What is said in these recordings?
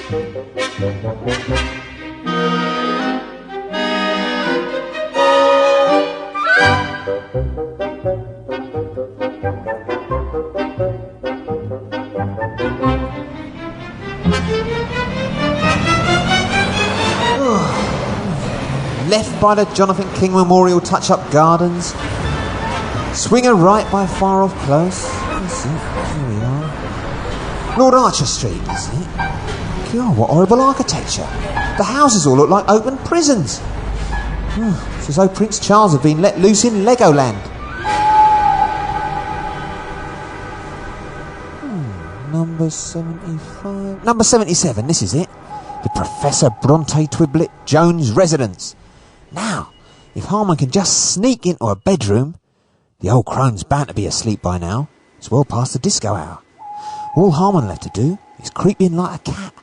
Left by the Jonathan King Memorial Touch-Up Gardens. Swing a right by Far Off Close. That's it. Here we are. Lord Archer Street, is it? God, what horrible architecture. The houses all look like open prisons. It's as though Prince Charles had been let loose in Legoland. Number 75... Number 77, this is it. The Professor Bronte Twiblet Jones residence. Now, if Harmon can just sneak into a bedroom... The old crone's bound to be asleep by now. It's well past the disco hour. All Harmon left to do is creep in like a cat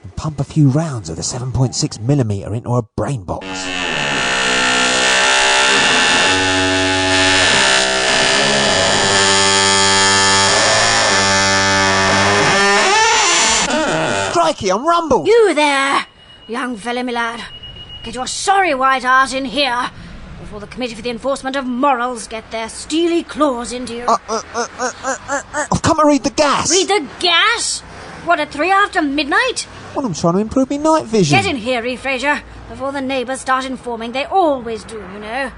and pump a few rounds of the 7.6mm into her brain box. Crikey, I'm Rumble! You there, young fella, my lad. Get your sorry white ass in here before the Committee for the Enforcement of Morals get their steely claws into you. I've come to read the gas. Read the gas? What, at 3 after midnight? Well, I'm trying to improve my night vision. Get in here, E. Phraisyar, before the neighbours start informing. They always do, you know.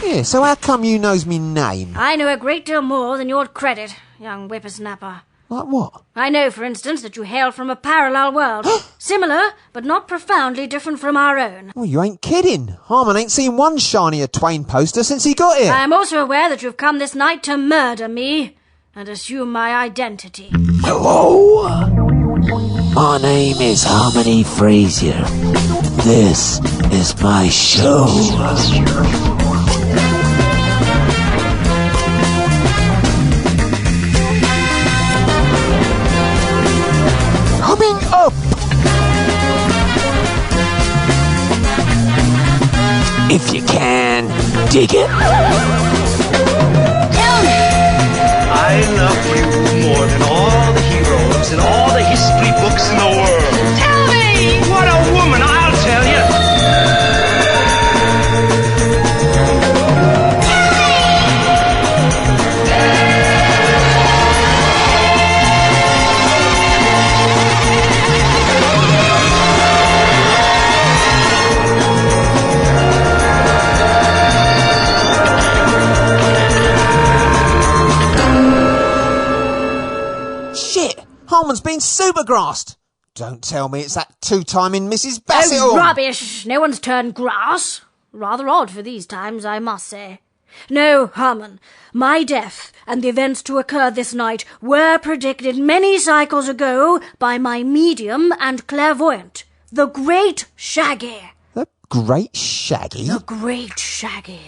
Yeah, so how come you knows me name? I know a great deal more than you'd credit, young whippersnapper. Like what? I know, for instance, that you hail from a parallel world. Similar, but not profoundly different from our own. Well, you ain't kidding. Harmon ain't seen one Shania Twain poster since he got here. I am also aware that you've come this night to murder me and assume my identity. Hello. My name is Harmon E. Phraisyar. This is my show. If you can, dig it. I love you more than all the heroes and all the history books in the world. Tell me! What a woman, I'll tell you. Harmon's been supergrassed. Don't tell me it's that two-timing Mrs. Bassett. Oh, rubbish. No one's turned grass. Rather odd for these times, I must say. No, Harmon, my death and the events to occur this night were predicted many cycles ago by my medium and clairvoyant, the Great Shaggy. The Great Shaggy? The Great Shaggy.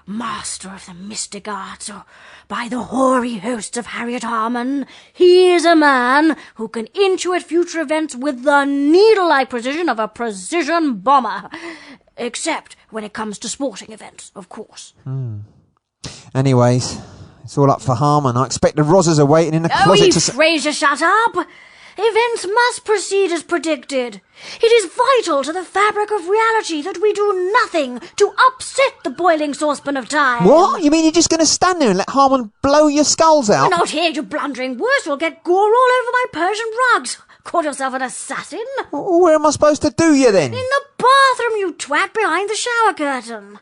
Master of the mystic arts, or by the hoary hosts of Harriet Harmon, he is a man who can intuit future events with the needle-like precision of a precision bomber. Except when it comes to sporting events, of course. Anyways, it's all up for Harmon. I expect the Rozzers are waiting in the closet to... Phraisyar, shut up! Events must proceed as predicted. It is vital to the fabric of reality that we do nothing to upset the boiling saucepan of time. What? You mean you're just going to stand there and let Harmon blow your skulls out? Not here, you blundering worse. You'll get gore all over my Persian rugs. Call yourself an assassin? Well, where am I supposed to do you then? In the bathroom, you twat, behind the shower curtain.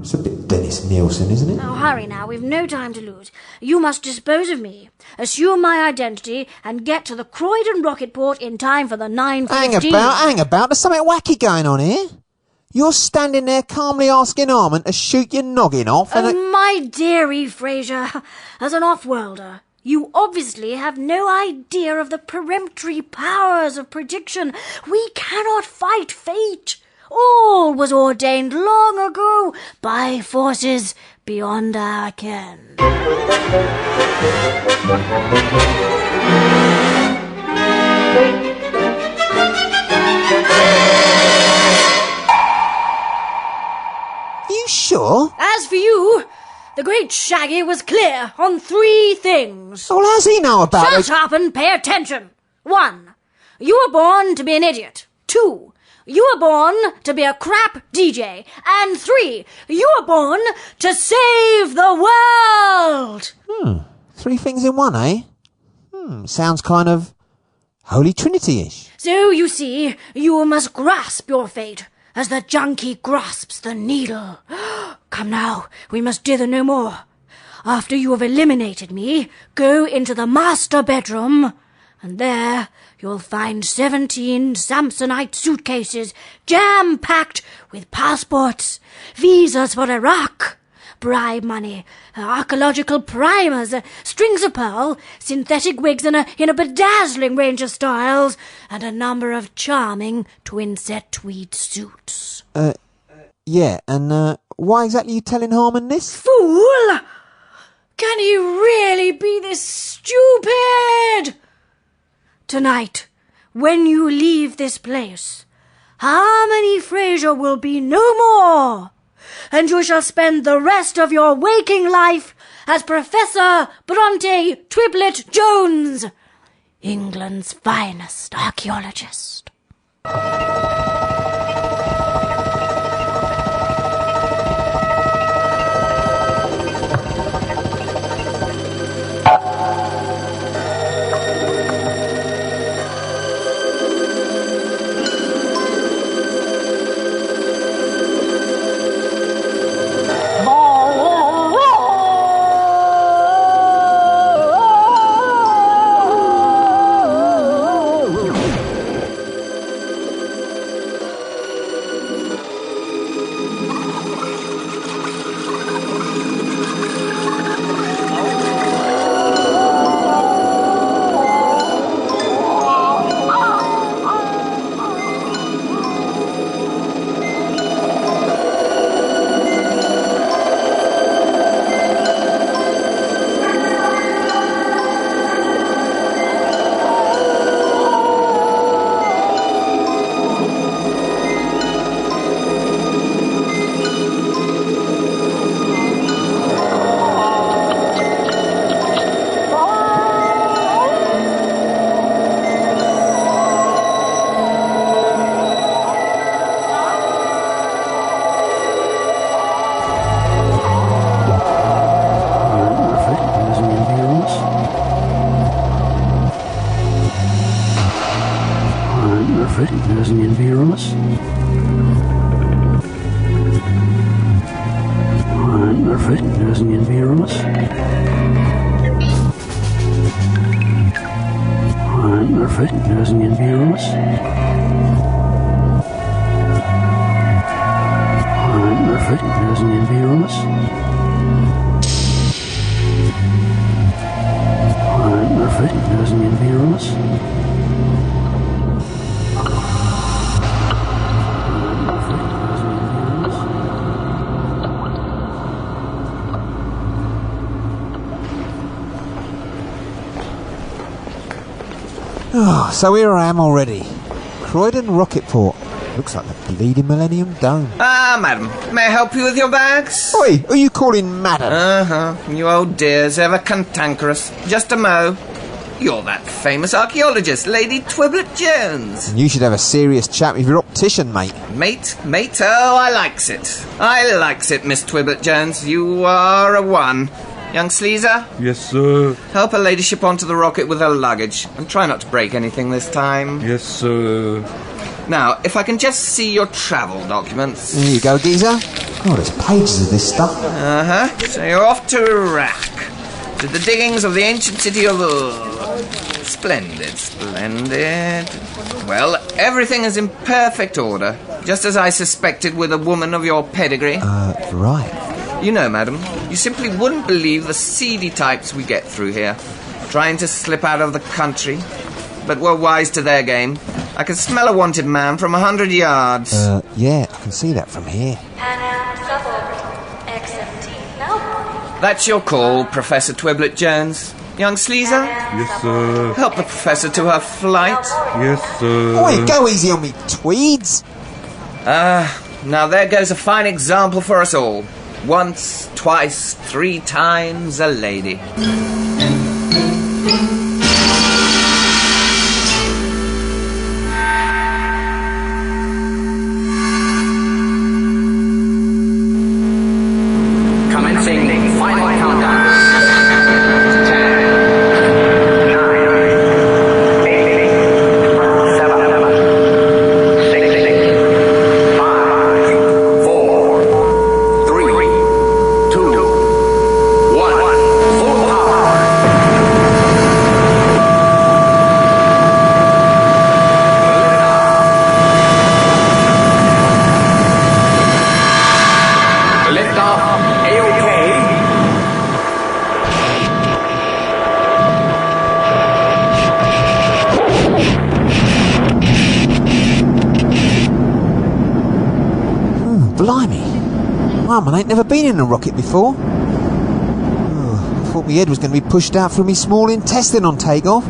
It's a bit Dennis Nielsen, isn't it? Now, hurry now. We've no time to lose. You must dispose of me, assume my identity, and get to the Croydon rocket port in time for the 9:15. Hang about. There's something wacky going on here. You're standing there calmly asking Harmon to shoot your noggin off and... Oh, my dear E. Phraisyar, as an off-worlder, you obviously have no idea of the peremptory powers of prediction. We cannot fight fate. All was ordained long ago by forces beyond our ken. You sure? As for you, The great Shaggy was clear on 3 things. Well, how's he know about it? Shut up and pay attention. 1. You were born to be an idiot. 2. You were born to be a crap DJ. And 3. You were born to save the world. 3 things in one, eh? Sounds kind of Holy Trinity-ish. So, you see, you must grasp your fate, as the junkie grasps the needle. Come now, we must dither no more. After you have eliminated me, go into the master bedroom, and there you'll find 17 Samsonite suitcases jam-packed with passports, visas for Iraq, bribe money, archaeological primers, strings of pearl, synthetic wigs in a bedazzling range of styles, and a number of charming twin-set tweed suits. Yeah, and why exactly are you telling Harmon this? Fool! Can he really be this stupid? Tonight, when you leave this place, Harmon E. Phraisyar will be no more, and you shall spend the rest of your waking life as Professor Bronte Twiblet Jones, England's finest archaeologist. So here I am already. Croydon Rocketport. Looks like the bleeding Millennium Dome. Madam, may I help you with your bags? Oi, who are you calling madam? You old dears, ever cantankerous. Just a mo. You're that famous archaeologist, Lady Twiblet Jones. And you should have a serious chat with your optician, mate. Mate, oh, I likes it. I likes it, Miss Twiblet Jones. You are a one. Young Sleazer? Yes, sir. Help her ladyship onto the rocket with her luggage, and try not to break anything this time. Yes, sir. Now, if I can just see your travel documents. Here you go, geezer. Oh, there's pages of this stuff. So you're off to Iraq, to the diggings of the ancient city of Ur. Splendid. Well, everything is in perfect order, just as I suspected with a woman of your pedigree. Right. You know, madam, you simply wouldn't believe the seedy types we get through here, trying to slip out of the country. But we're wise to their game. I can smell a wanted man from 100 yards. Yeah, I can see that from here. That's your call, Professor Twiblet Jones. Young Sleazer? Yes, sir. Help the Professor to her flight. Yes, sir. Oi, go easy on me, tweeds. Now there goes a fine example for us all. Once, twice, 3 times a lady. Commencing final countdown. 10, 9, 8, 7, 6, 5, 4, 3, 2, 1. Full power. Lift off. A-OK. Blimey. Harmon ain't never been in a rocket before. I thought my head was going to be pushed out through my small intestine on takeoff.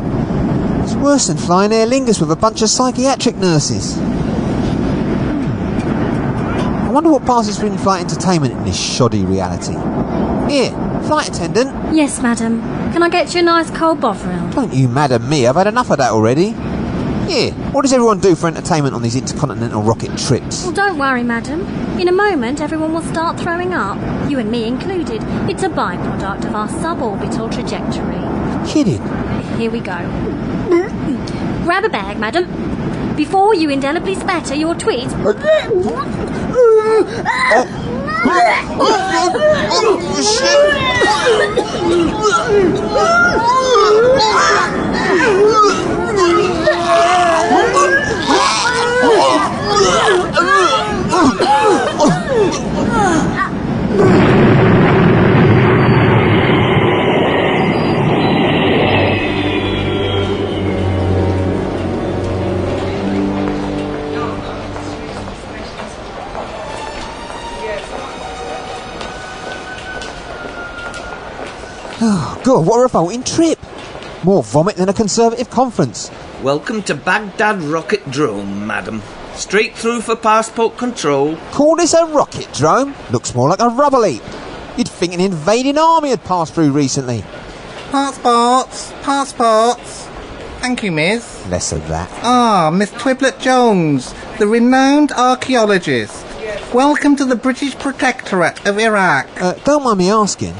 It's worse than flying Aer Lingus with a bunch of psychiatric nurses. I wonder what passes for in-flight entertainment in this shoddy reality. Here, flight attendant. Yes, madam. Can I get you a nice cold bovril? Don't you madam me, I've had enough of that already. Here, what does everyone do for entertainment on these intercontinental rocket trips? Well, don't worry, madam. In a moment, everyone will start throwing up. You and me included. It's a byproduct of our suborbital trajectory. Kidding. Here we go. Grab a bag, madam. Before you indelibly spatter your tweets... Oh, God, what a revolting trip. More vomit than a Conservative conference. Welcome to Baghdad Rocket Drome, madam. Straight through for passport control. Call this a rocket drome? Looks more like a rubble heap. You'd think an invading army had passed through recently. Passports. Thank you, miss. Less of that. Ah, Miss Twiblet Jones, the renowned archaeologist. Welcome to the British Protectorate of Iraq. Don't mind me asking,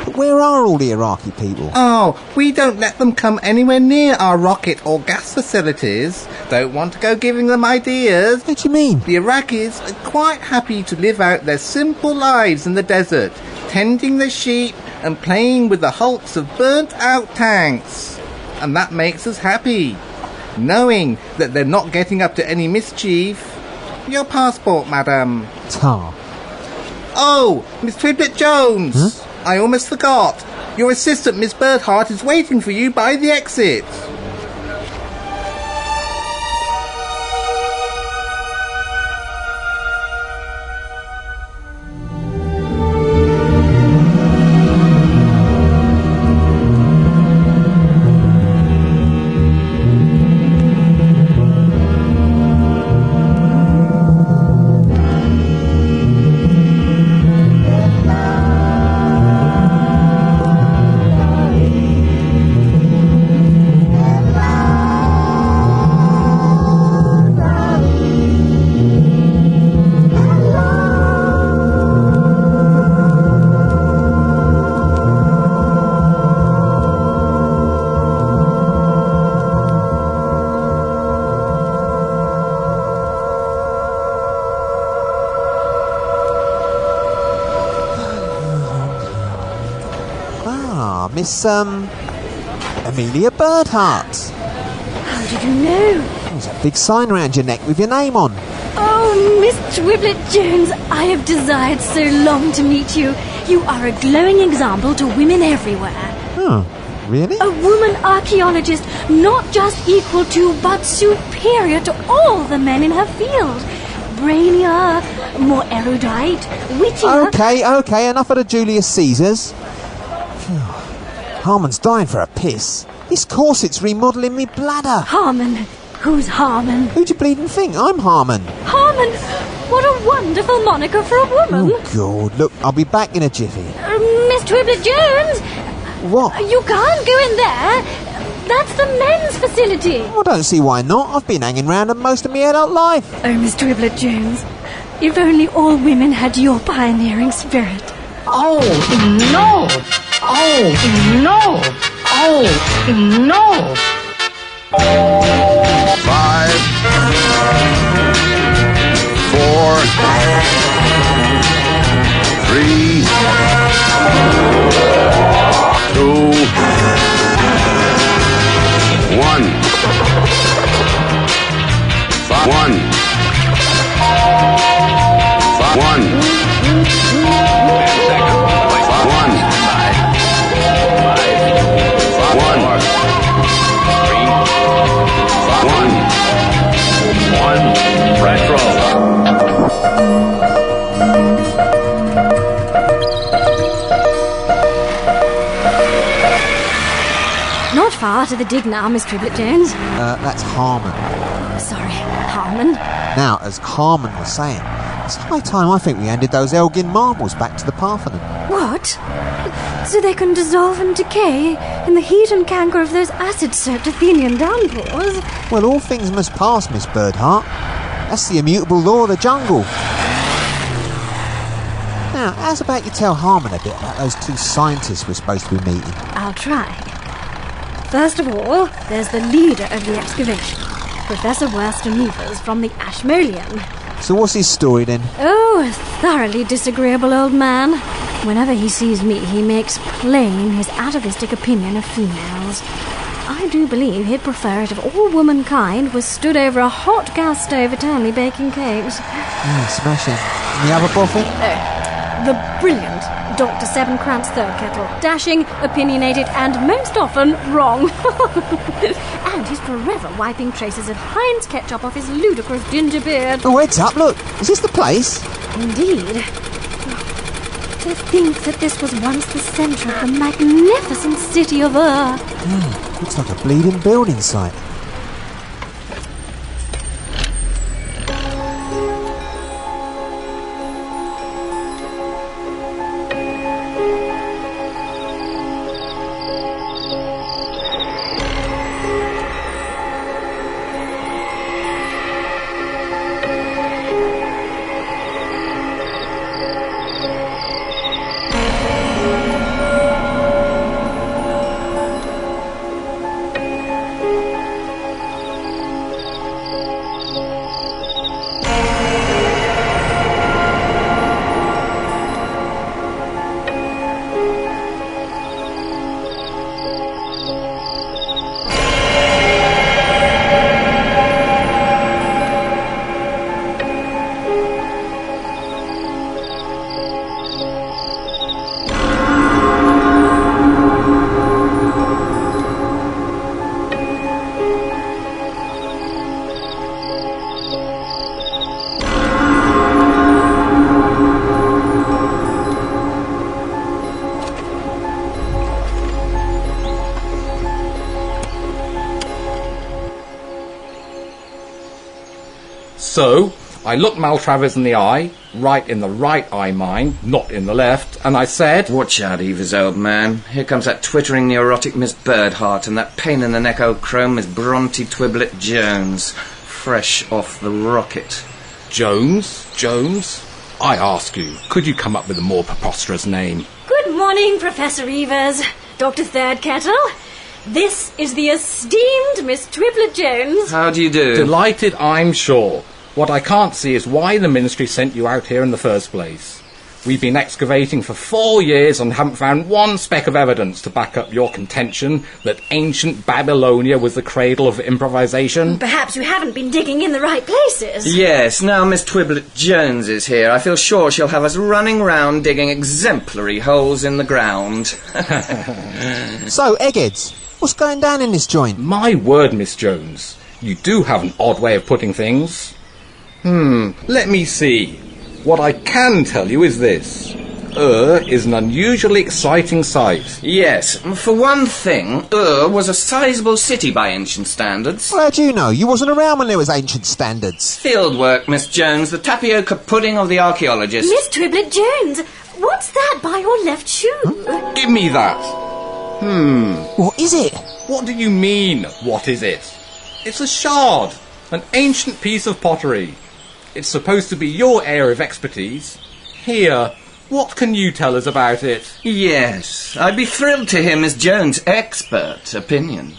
but where are all the Iraqi people? Oh, we don't let them come anywhere near our rocket or gas facilities. Don't want to go giving them ideas. What do you mean? The Iraqis are quite happy to live out their simple lives in the desert, tending the sheep and playing with the hulks of burnt-out tanks. And that makes us happy, knowing that they're not getting up to any mischief. Your passport, madam. Tar. Oh, Miss Twiblet Jones. Huh? I almost forgot. Your assistant, Miss Birdheart, is waiting for you by the exit. Miss, Amelia Birdheart. How did you know? There's a big sign around your neck with your name on. Oh, Miss Twiblet Jones, I have desired so long to meet you. You are a glowing example to women everywhere. Oh, really? A woman archaeologist, not just equal to, but superior to all the men in her field. Brainier, more erudite, wittier... Okay, enough of the Julius Caesars. Harmon's dying for a piss. This corset's remodelling me bladder. Harmon? Who's Harmon? Who do you bleeding think? I'm Harmon. Harmon? What a wonderful moniker for a woman. Oh, God. Look, I'll be back in a jiffy. Miss Twiblet-Jones, What? you can't go in there. That's the men's facility. I don't see why not. I've been hanging round them most of my adult life. Oh, Miss Twiblet-Jones, if only all women had your pioneering spirit. Oh, no! Oh, no! Oh, no! 5, 4, 3, 2, 1. 1. 1. 1. Retro. Not far to the dig now, Miss Twiblet-Jones. That's Harmon. Sorry, Harmon. Now, as Harmon was saying, it's high time I think we handed those Elgin marbles back to the Parthenon. What? So they can dissolve and decay in the heat and canker of those acid-soaked Athenian downpours? Well, all things must pass, Miss Birdheart. That's the immutable law of the jungle. Now, how's about you tell Harmon a bit about those two scientists we're supposed to be meeting? I'll try. First of all, there's the leader of the excavation, Professor Worston-Evers from the Ashmolean. So what's his story then? Oh, a thoroughly disagreeable old man. Whenever he sees me, he makes plain his atavistic opinion of females. I do believe he'd prefer it if all womankind was stood over a hot gas stove eternally baking cakes. Smashing. And the other boffin? The brilliant Dr. Seven Krantz Third Kettle. Dashing, opinionated, and most often wrong. And he's forever wiping traces of Heinz ketchup off his ludicrous ginger beard. Oh, heads up, look. Is this the place? Indeed. To think that this was once the centre of the magnificent city of Ur. Looks like a bleeding building site. So, I looked Maltravers in the eye, right in the right eye, mind, not in the left, and I said... Watch out, Evers, old man. Here comes that twittering neurotic Miss Birdheart and that pain-in-the-neck old crone Miss Bronte Twiblet-Jones, fresh off the rocket. Jones? I ask you, could you come up with a more preposterous name? Good morning, Professor Evers. Dr. Third Kettle. This is the esteemed Miss Twiblet-Jones. How do you do? Delighted, I'm sure. What I can't see is why the ministry sent you out here in the first place. We've been excavating for 4 years and haven't found one speck of evidence to back up your contention that ancient Babylonia was the cradle of improvisation. Perhaps you haven't been digging in the right places. Yes, now Miss Twiblet-Jones is here, I feel sure she'll have us running round digging exemplary holes in the ground. So, eggheads, what's going down in this joint? My word, Miss Jones, you do have an odd way of putting things. Let me see. What I can tell you is this. Is an unusually exciting sight. Yes, for one thing, was a sizable city by ancient standards. Well, how do you know? You wasn't around when there was ancient standards. Field work, Miss Jones, the tapioca pudding of the archaeologist. Miss Triplet Jones, what's that by your left shoe? Give me that. What is it? What do you mean, what is it? It's a shard, an ancient piece of pottery. It's supposed to be your area of expertise. Here, what can you tell us about it? Yes, I'd be thrilled to hear Miss Jones' expert opinion.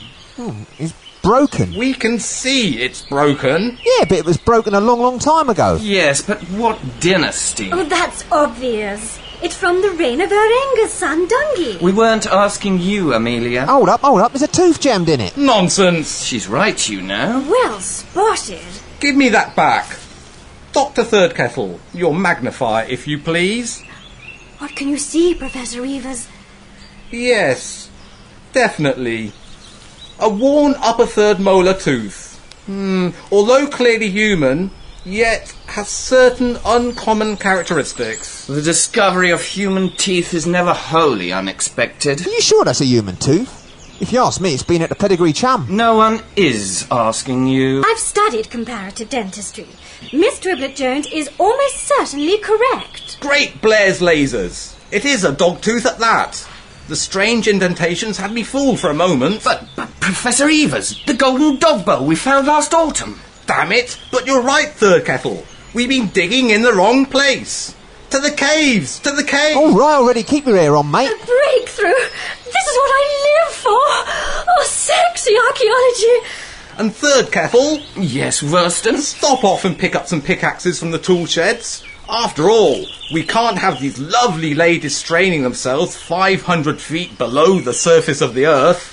It's broken. We can see it's broken. Yeah, but it was broken a long, long time ago. Yes, but what dynasty? Oh, that's obvious. It's from the reign of Arenga's son, Dungi. We weren't asking you, Amelia. Hold up. There's a tooth jammed in it. Nonsense. She's right, you know. Well spotted. Give me that back. Dr. Third Kettle, your magnifier, if you please. What can you see, Professor Evers? Yes, definitely. A worn upper third molar tooth. Although clearly human, yet has certain uncommon characteristics. The discovery of human teeth is never wholly unexpected. Are you sure that's a human tooth? If you ask me, it's been at the pedigree chum. No one is asking you. I've studied comparative dentistry. Miss Triplet Jones is almost certainly correct. Great Blair's lasers. It is a dog tooth at that. The strange indentations had me fooled for a moment. But Professor Evers, the golden dog bowl we found last autumn. Damn it, but you're right, Third Kettle. We've been digging in the wrong place. To the caves! To the caves! All right, already. Keep your ear on, mate. A breakthrough! This is what I live for! Oh, sexy archaeology! And Third Kettle? Yes, Worston? Stop off and pick up some pickaxes from the tool sheds. After all, we can't have these lovely ladies straining themselves 500 feet below the surface of the earth.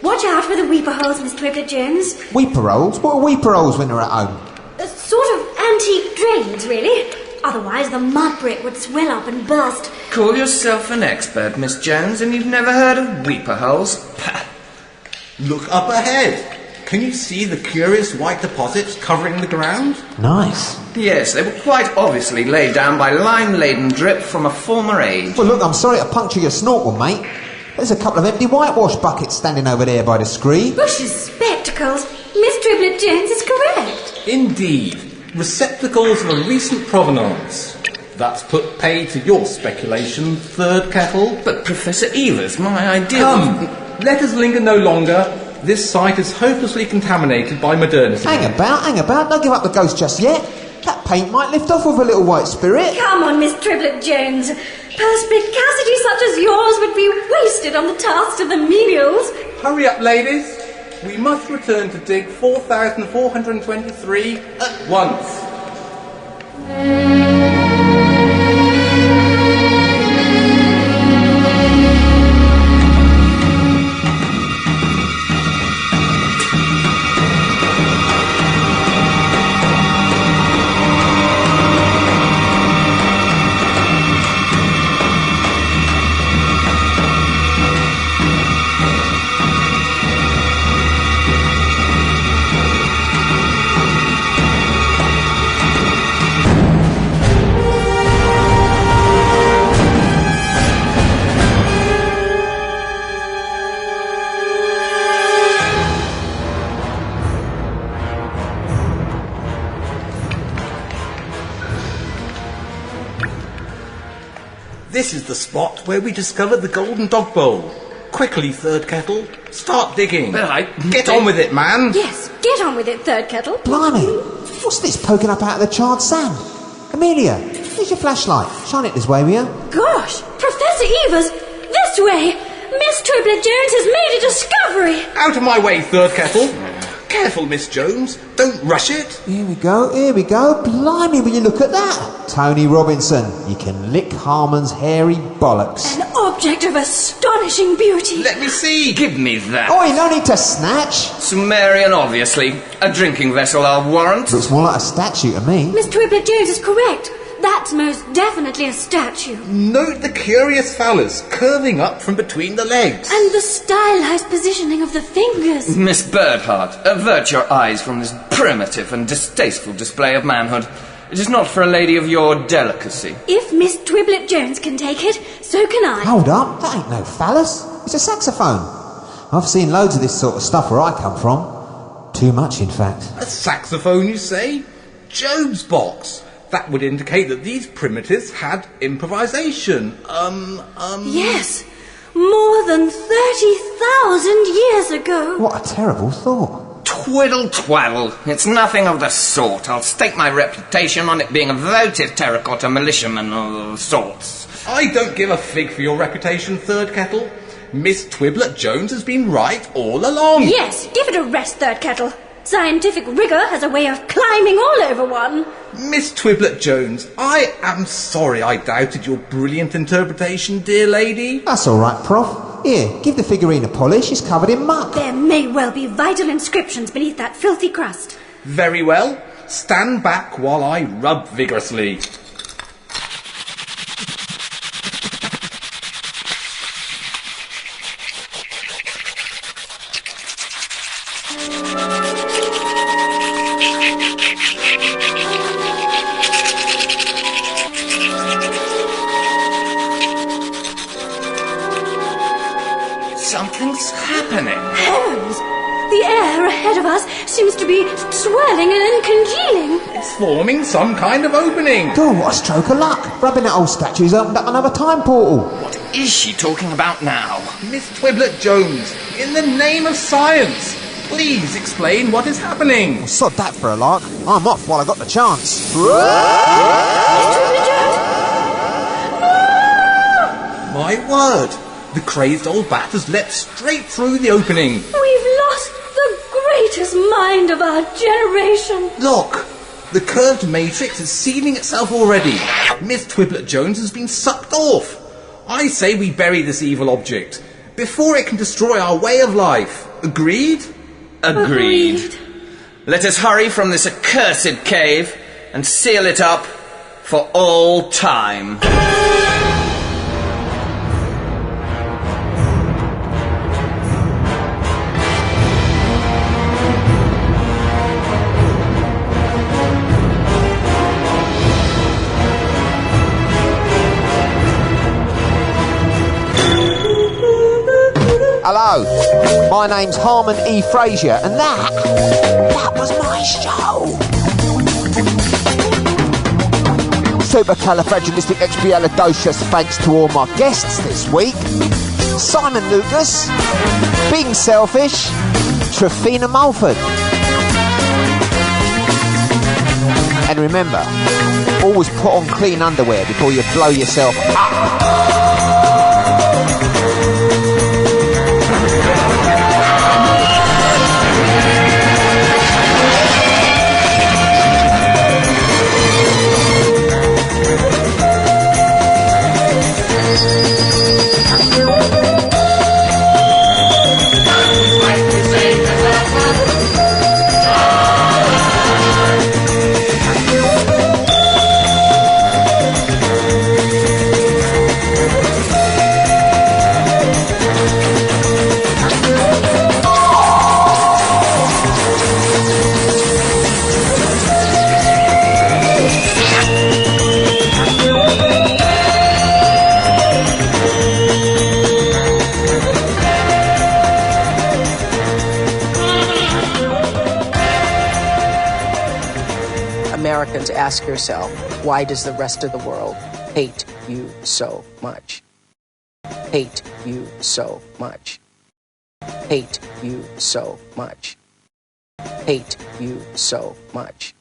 Watch out for the weeper holes, Miss Triplet Jones. Weeper holes? What are weeper holes when they're at home? A sort of antique drains, really. Otherwise the mud brick would swell up and burst. Call yourself an expert, Miss Jones, and you've never heard of weeper holes? Pah. Look up ahead. Can you see the curious white deposits covering the ground? Nice. Yes, they were quite obviously laid down by lime-laden drip from a former age. Well, look, I'm sorry to puncture your snorkel, mate. There's a couple of empty whitewash buckets standing over there by the screen. Bush's spectacles. Miss Triplet Jones is correct. Indeed. Receptacles of a recent provenance. That's put pay to your speculation, Third Kettle. But Professor Evers, my idea... Come, let us linger no longer. This site is hopelessly contaminated by modernity. Hang about. Don't give up the ghost just yet. That paint might lift off with a little white spirit. Come on, Miss Triplet Jones. Perspicacity such as yours would be wasted on the tasks of the menials. Hurry up, ladies. We must return to dig 4,423 at once. This is the spot where we discovered the golden dog bowl. Quickly, Third Kettle. Start digging. Get on with it, man. Yes, get on with it, Third Kettle. Blimey, what's this poking up out of the charred sand? Amelia, here's your flashlight. Shine it this way, will you? Gosh, Professor Evers, this way. Miss Twiblet Jones has made a discovery. Out of my way, Third Kettle. Careful, Miss Jones. Don't rush it. Here we go. Blimey, will you look at that? Tony Robinson, you can lick Harmon's hairy bollocks. An object of astonishing beauty. Let me see. Give me that. Oi, no need to snatch. Sumerian, obviously. A drinking vessel, I'll warrant. Looks more like a statue to me. Miss Twiblet Jones is correct. That's most definitely a statue. Note the curious phallus curving up from between the legs. And the stylized positioning of the fingers. Miss Birdheart, avert your eyes from this primitive and distasteful display of manhood. It is not for a lady of your delicacy. If Miss Twiblet Jones can take it, so can I. Hold up, that ain't no phallus. It's a saxophone. I've seen loads of this sort of stuff where I come from. Too much, in fact. A saxophone, you say? Job's box. That would indicate that these primitives had improvisation. Yes, more than 30,000 years ago. What a terrible thought. Twiddle twaddle. It's nothing of the sort. I'll stake my reputation on it being a votive terracotta militiaman of sorts. I don't give a fig for your reputation, Third Kettle. Miss Twiblet Jones has been right all along. Yes, give it a rest, Third Kettle. Scientific rigour has a way of climbing all over one. Miss Twiblet Jones, I am sorry I doubted your brilliant interpretation, dear lady. That's all right, Prof. Here, give the figurine a polish. It's covered in muck. There may well be vital inscriptions beneath that filthy crust. Very well. Stand back while I rub vigorously. Something's happening. Heavens! The air ahead of us seems to be swirling and congealing. It's forming some kind of opening. God, what a stroke of luck. Rubbing that old statue's opened up another time portal. What is she talking about now? Miss Twiblet Jones, in the name of science, please explain what is happening. Well, sod that for a lark. I'm off while I got the chance. My word! The crazed old bat has leapt straight through the opening. We've lost the greatest mind of our generation. Look! The curved matrix is sealing itself already. Miss Twiblet Jones has been sucked off. I say we bury this evil object before it can destroy our way of life. Agreed? Agreed. Let us hurry from this accursed cave and seal it up for all time. Hello, my name's Harmon E. Phraisyar, and that was my show. Supercalifragilisticexpialidocious thanks to all my guests this week. Simon Lucas, Being Selfish, Trafina Mulford. And remember, always put on clean underwear before you blow yourself up. Americans, ask yourself, why does the rest of the world hate you so much. Hate you so much. Hate you so much. Hate you so much.